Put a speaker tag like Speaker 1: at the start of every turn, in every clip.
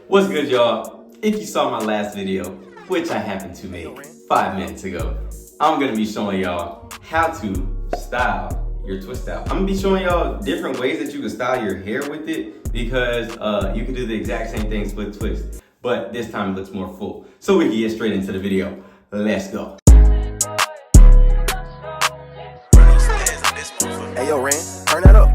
Speaker 1: What's good, y'all? If you saw my last video, which I happened to make 5 minutes ago, I'm gonna be showing y'all how to style your twist out. I'm gonna be showing y'all different ways that you can style your hair with it because you can do the exact same things with twist, but this time it looks more full. So we can get straight into the video. Let's go.
Speaker 2: Hey yo, Ren, turn that up.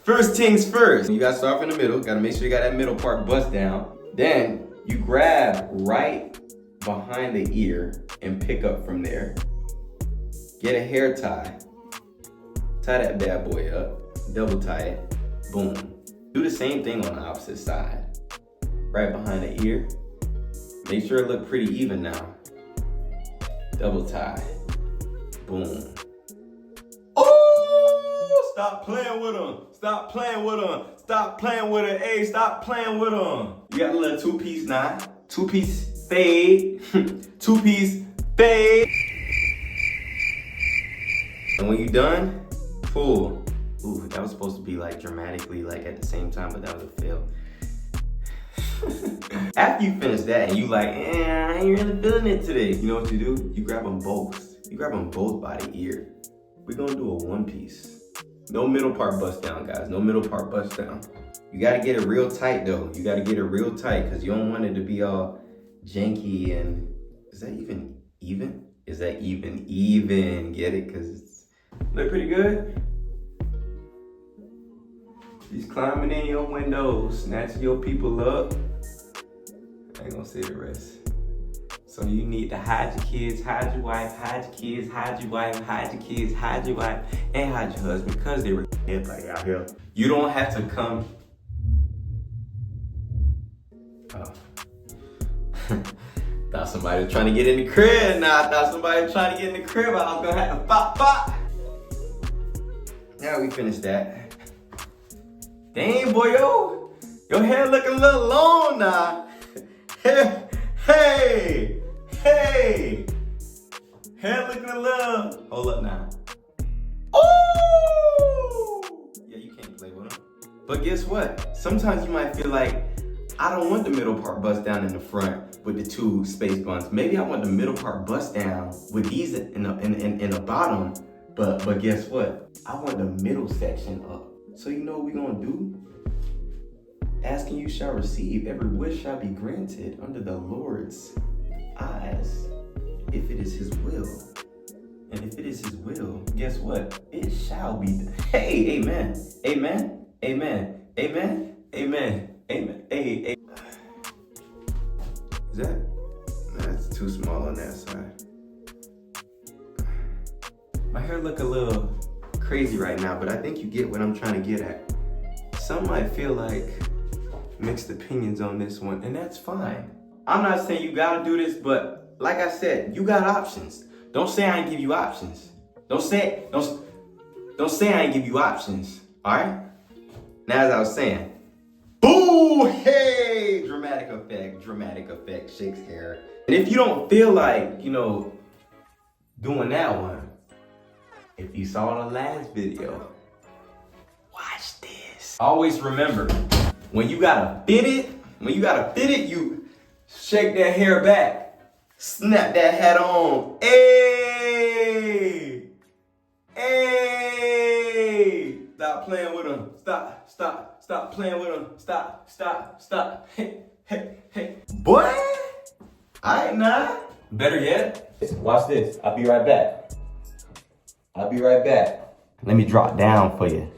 Speaker 1: First things first, you gotta start off in the middle. Gotta make sure you got that middle part bust down. Then you grab right behind the ear and pick up from there. Get a hair tie. Tie that bad boy up. Double tie it. Boom. Do the same thing on the opposite side. Right behind the ear. Make sure it look pretty even now. Double tie. Boom. Oh! Stop playing with them. Stop playing with them. Stop playing with it. Hey, stop playing with them. You got a little two-piece knot. Two-piece fade. Two-piece fade. And when you done, pull. Ooh, that was supposed to be like dramatically like at the same time, but that was a fail. After you finish that and you like, I ain't really feeling it today. You know what you do? You grab them both. You grab them both by the ear. We're gonna do a one piece. No middle part bust down, guys. No middle part bust down. You gotta get it real tight though. You gotta get it real tight because you don't want it to be all janky and, is that even? Is that even? Get it? Because it's look pretty good. She's climbing in your windows, snatching your people up. I ain't gonna say the rest. So you need to hide your kids, hide your wife, hide your kids, hide your wife, hide your kids, hide your wife, and hide your husband because they were like out here. You don't have to come. Oh. Thought somebody was trying to get in the crib. Nah, I thought somebody was trying to get in the crib. I was gonna have to pop. Now we finished that. Dang, boy, yo. Your hair looking a little long now. Hey. Hair looking a little. Hold up now. Oh! Yeah, you can't play with them. But guess what? Sometimes you might feel like, I don't want the middle part bust down in the front with the two space buns. Maybe I want the middle part bust down with these in the bottom. But guess what? I want the middle section up. So you know what we're gonna do? Asking you shall receive, every wish shall be granted under the Lord's eyes, if it is his will. And if it is his will, guess what? It shall be. Hey, amen. Hey. Is that? That's too small on that side. My hair look a little crazy right now, but I think you get what I'm trying to get at. Some might feel like mixed opinions on this one, and that's fine. I'm not saying you gotta do this, but like I said, you got options. Don't say I ain't give you options. Don't say I ain't give you options, all right? Now, as I was saying, boo, hey, dramatic effect, shakes hair. And if you don't feel like, doing that one, if you saw the last video, watch this. Always remember, when you gotta fit it, you shake that hair back, snap that hat on. Hey! Stop playing with them. Stop playing with them. Stop. Hey. Boy! Alright, nah. Better yet, watch this. I'll be right back. Let me drop down for you.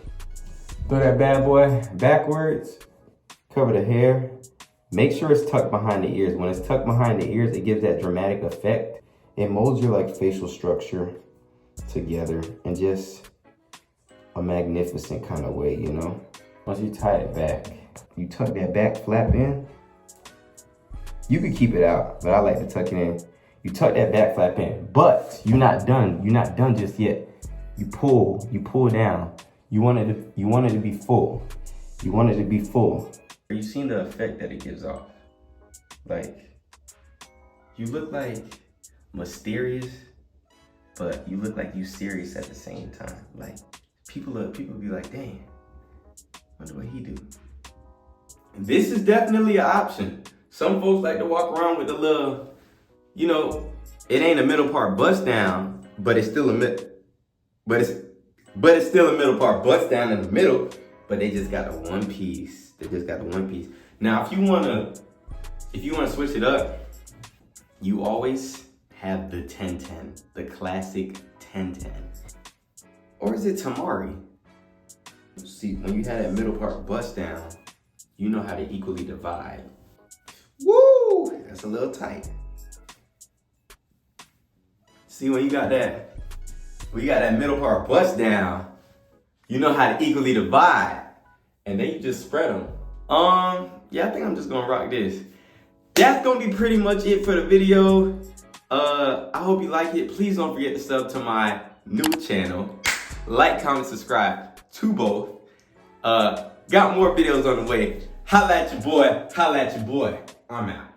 Speaker 1: Throw that bad boy backwards. Cover the hair. Make sure it's tucked behind the ears. When it's tucked behind the ears, it gives that dramatic effect. It molds your facial structure together in just a magnificent kind of way, Once you tie it back, you tuck that back flap in. You could keep it out, but I like to tuck it in. You tuck that back flap in, but you're not done. You're not done just yet. You pull down. You want it to be full. You seen the effect that it gives off? You look like mysterious, but you look like you serious at the same time. People be like, dang, Wonder what he do. This is definitely an option. Some folks like to walk around with a little, you know, it ain't a middle part bust down, but it's still but it's still a middle part bust down in the middle, but they just got a one piece. They just got the one piece. Now, if you wanna switch it up, you always have the 1010, the classic 1010. Or is it Tamari? See, when you have that middle part bust down, you know how to equally divide. Woo! That's a little tight. See, when you got that middle part bust down, you know how to equally divide. And then you just spread them. Yeah, I think I'm just gonna rock this. That's gonna be pretty much it for the video. I hope you like it. Please don't forget to sub to my new channel. Like, comment, subscribe to both. Got more videos on the way. Holla at your boy. I'm out.